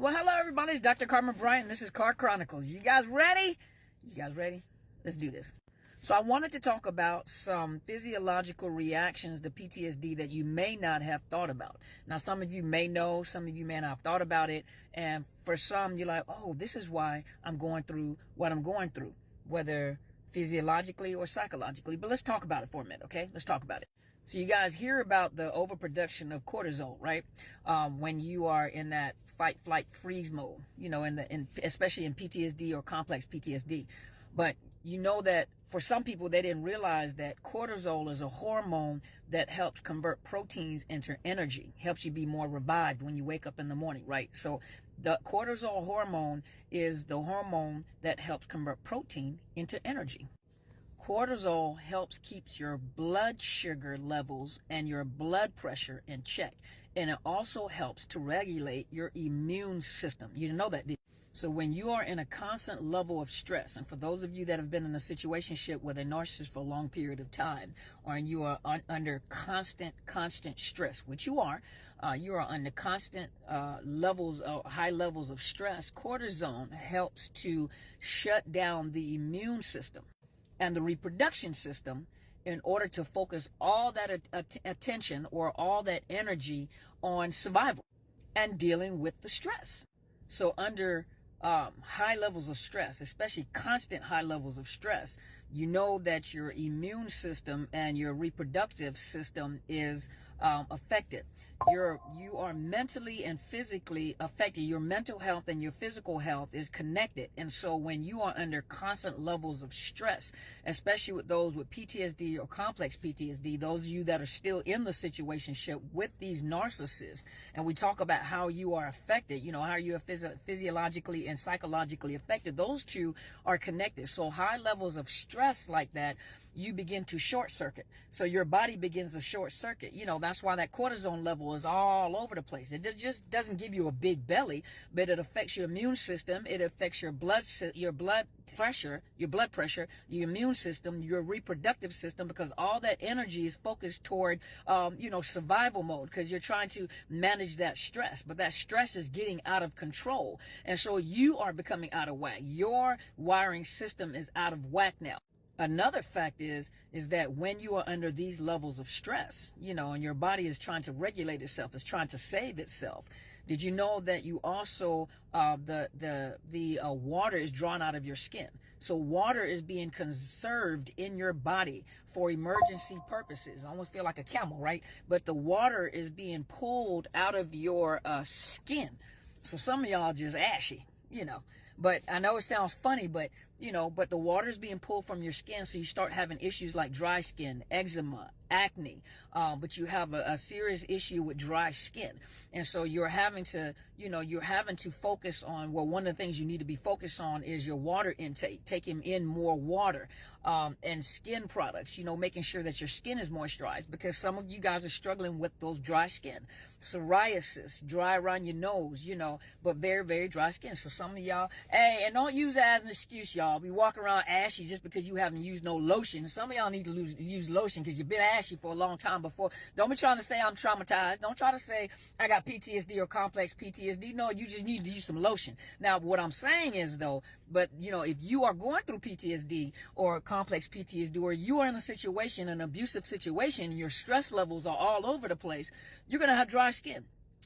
Well, hello everybody, it's Dr. Carmen Bryant. This is Car Chronicles. You guys ready? You guys ready? Let's do this. So I wanted to talk about some physiological reactions to PTSD that you may not have thought about. Now, some of you may know, some of you may not have thought about it. And for some, you're like, oh, this is why I'm going through what I'm going through, whether physiologically or psychologically. But let's talk about it for a minute, okay? Let's talk about it. So you guys hear about the overproduction of cortisol, right? When you are in that fight, flight, freeze mode, you know, especially in PTSD or complex PTSD. But you know that for some people, they didn't realize that cortisol is a hormone that helps convert proteins into energy, helps you be more revived when you wake up in the morning, right? So the cortisol hormone is the hormone that helps convert protein into energy. Cortisol helps keeps your blood sugar levels and your blood pressure in check. And it also helps to regulate your immune system. You didn't know that, did you? So when you are in a constant level of stress, and for those of you that have been in a situationship with a narcissist for a long period of time, or you are under constant stress, which you are under constant high levels of stress, cortisone helps to shut down the immune system and the reproduction system in order to focus all that attention or all that energy on survival and dealing with the stress. So under high levels of stress, especially constant high levels of stress, you know that your immune system and your reproductive system is affected. You are mentally and physically affected. Your mental health and your physical health is connected. And so when you are under constant levels of stress, especially with those with PTSD or complex PTSD, those of you that are still in the situationship with these narcissists, and we talk about how you are affected, you know, how you are physiologically and psychologically affected, those two are connected. So high levels of stress like that, you begin to short circuit. So your body begins to short circuit. You know, that's why that cortisone level is all over the place. It just doesn't give you a big belly, but it affects your immune system. It affects your blood pressure, your immune system, your reproductive system, because all that energy is focused toward, survival mode, because you're trying to manage that stress, but that stress is getting out of control. And so you are becoming out of whack. Your wiring system is out of whack now. Another fact is that when you are under these levels of stress, you know, and your body is trying to regulate itself, it's trying to save itself. Did you know that you also, the water is drawn out of your skin? So water is being conserved in your body for emergency purposes. I almost feel like a camel, right? But the water is being pulled out of your skin. So some of y'all just ashy, you know. But I know it sounds funny, but the water is being pulled from your skin, so you start having issues like dry skin, eczema, acne, but you have a serious issue with dry skin. And so you're having to focus on, well, one of the things you need to be focused on is your water intake, taking in more water, and skin products, making sure that your skin is moisturized, because some of you guys are struggling with those dry skin, psoriasis, dry around your nose, but very, very dry skin. So some of y'all, hey, and don't use that as an excuse, y'all. Be walking around ashy just because you haven't used no lotion. Some of y'all need to use lotion because you've been ashy for a long time before. Don't be trying to say I'm traumatized. Don't try to say I got PTSD or complex PTSD. No, you just need to use some lotion. Now, what I'm saying is, though, but, if you are going through PTSD or complex PTSD, or you are in a situation, an abusive situation, and your stress levels are all over the place, you're going to have dry skin,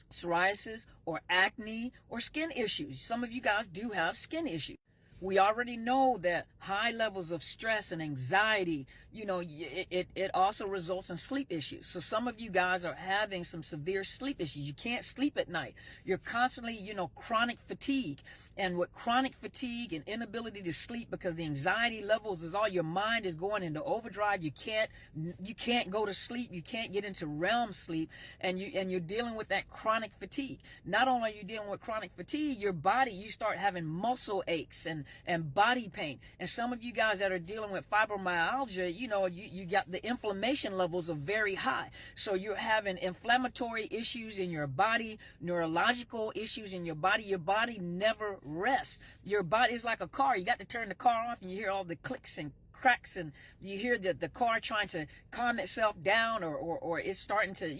psoriasis or acne or skin issues. Some of you guys do have skin issues. We already know that high levels of stress and anxiety, it also results in sleep issues. So some of you guys are having some severe sleep issues. You can't sleep at night. You're constantly, chronic fatigue. And with chronic fatigue and inability to sleep because the anxiety levels is all, your mind is going into overdrive. You can't go to sleep. You can't get into REM sleep, and you're dealing with that chronic fatigue. Not only are you dealing with chronic fatigue, your body, you start having muscle aches and body pain. And some of you guys that are dealing with fibromyalgia, you got the inflammation levels are very high. So you're having inflammatory issues in your body, neurological issues in your body. Your body never rest. Your body is like a car. You got to turn the car off and you hear all the clicks and cracks, and you hear the car trying to calm itself down, or it's starting to,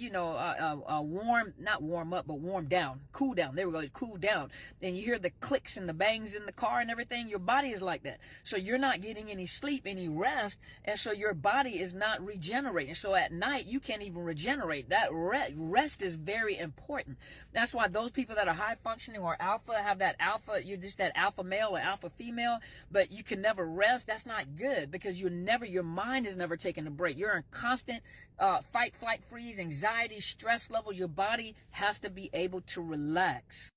not warm up, but warm down, cool down. There we go, cool down. And you hear the clicks and the bangs in the car and everything. Your body is like that. So you're not getting any sleep, any rest, and so your body is not regenerating. So at night, you can't even regenerate. That rest is very important. That's why those people that are high functioning or alpha, have that alpha, you're just that alpha male or alpha female, but you can never rest. That's not good, because your mind is never taking a break. You're in constant fight, flight, freeze, anxiety, stress levels. Your body has to be able to relax.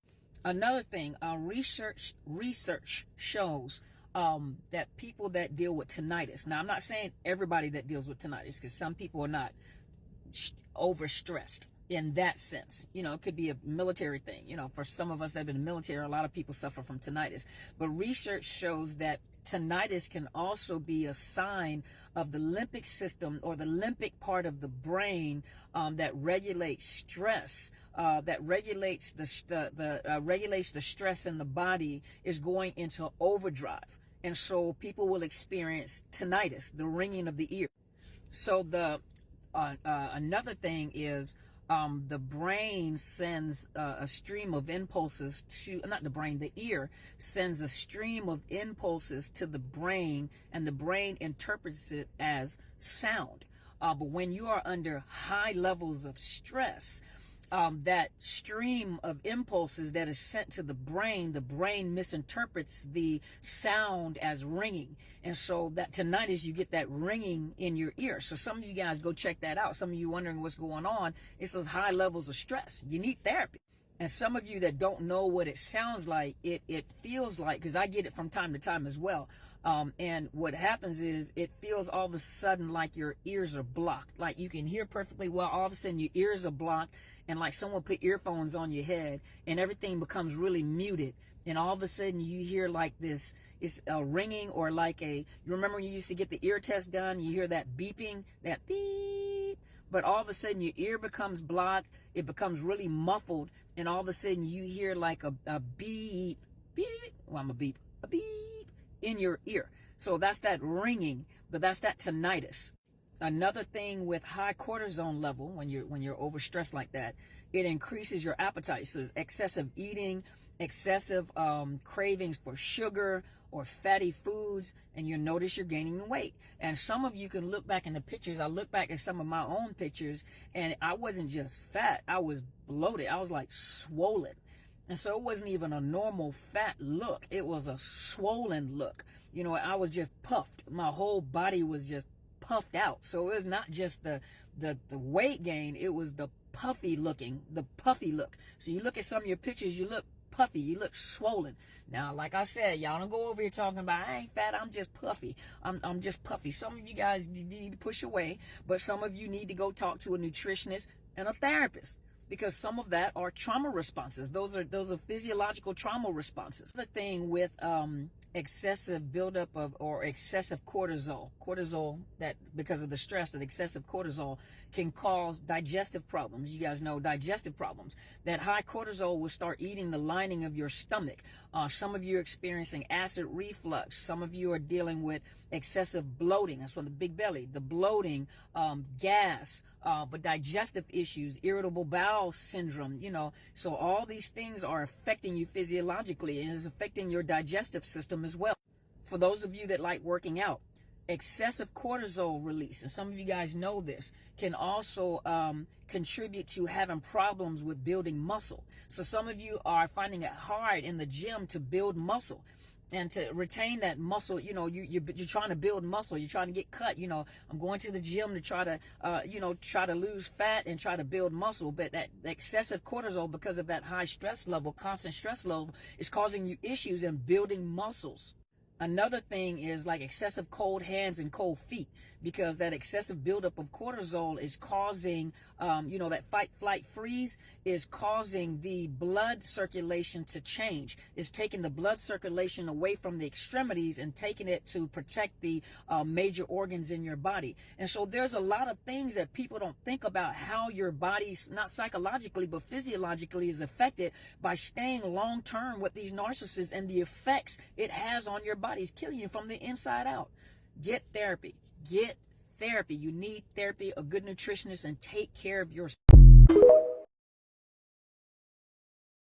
Another thing, research shows that people that deal with tinnitus. Now, I'm not saying everybody that deals with tinnitus, because some people are not overstressed in that sense. It could be a military thing. For some of us that have been in the military, a lot of people suffer from tinnitus. But research shows that tinnitus can also be a sign of the limbic system, or the limbic part of the brain that regulates stress, that regulates regulates the stress in the body, is going into overdrive. And so people will experience tinnitus, the ringing of the ear. So another thing is, the brain sends a stream of impulses to, not the brain, the ear sends a stream of impulses to the brain, and the brain interprets it as sound. But when you are under high levels of stress, that stream of impulses that is sent to the brain misinterprets the sound as ringing. And so that tinnitus, you get that ringing in your ear. So some of you guys go check that out. Some of you wondering what's going on. It's those high levels of stress. You need therapy. And some of you that don't know what it sounds like, it feels like, because I get it from time to time as well. And what happens is, it feels all of a sudden like your ears are blocked. Like you can hear perfectly well, all of a sudden your ears are blocked, and like someone put earphones on your head, and everything becomes really muted. And all of a sudden you hear like this, it's a ringing, or like you remember when you used to get the ear test done, you hear that beeping, that beep, but all of a sudden your ear becomes blocked, it becomes really muffled, and all of a sudden you hear like a beep, beep, well, I'm a beep, a beep in your ear. So that's that ringing, but that's that tinnitus. Another thing with high cortisone level, when you're overstressed like that, it increases your appetite. So it's excessive eating, excessive cravings for sugar or fatty foods, and you'll notice you're gaining weight. And some of you can look back in the pictures. I look back at some of my own pictures, and I wasn't just fat, I was bloated. I was like swollen. And so it wasn't even a normal fat look. It was a swollen look. I was just puffed. My whole body was just puffed out. So it was not just the weight gain, it was the puffy look. So you look at some of your pictures, you look puffy, you look swollen. Now, like I said, y'all don't go over here talking about, I ain't fat, I'm just puffy. I'm just puffy. Some of you guys need to push away, but some of you need to go talk to a nutritionist and a therapist, because some of that are trauma responses. Those are physiological trauma responses. The thing with excessive buildup of, or excessive cortisol, that because of the stress, that excessive cortisol can cause digestive problems. You guys know digestive problems. That high cortisol will start eating the lining of your stomach. Some of you are experiencing acid reflux. Some of you are dealing with excessive bloating. That's from the big belly. The bloating, gas, but digestive issues, irritable bowel syndrome, So all these things are affecting you physiologically, and is affecting your digestive system as well. For those of you that like working out, excessive cortisol release, and some of you guys know this, can also contribute to having problems with building muscle. So some of you are finding it hard in the gym to build muscle and to retain that muscle. You're trying to build muscle, you're trying to get cut. I'm going to the gym to try to lose fat and try to build muscle, but that excessive cortisol, because of that high stress level, constant stress level, is causing you issues in building muscles. Another thing is like excessive cold hands and cold feet, because that excessive buildup of cortisol is causing, that fight, flight, freeze is causing the blood circulation to change. It's taking the blood circulation away from the extremities and taking it to protect the major organs in your body. And so there's a lot of things that people don't think about, how your body, not psychologically, but physiologically, is affected by staying long term with these narcissists, and the effects it has on your body. It's killing you from the inside out. Get therapy. Get therapy. You need therapy, a good nutritionist, and take care of yourself.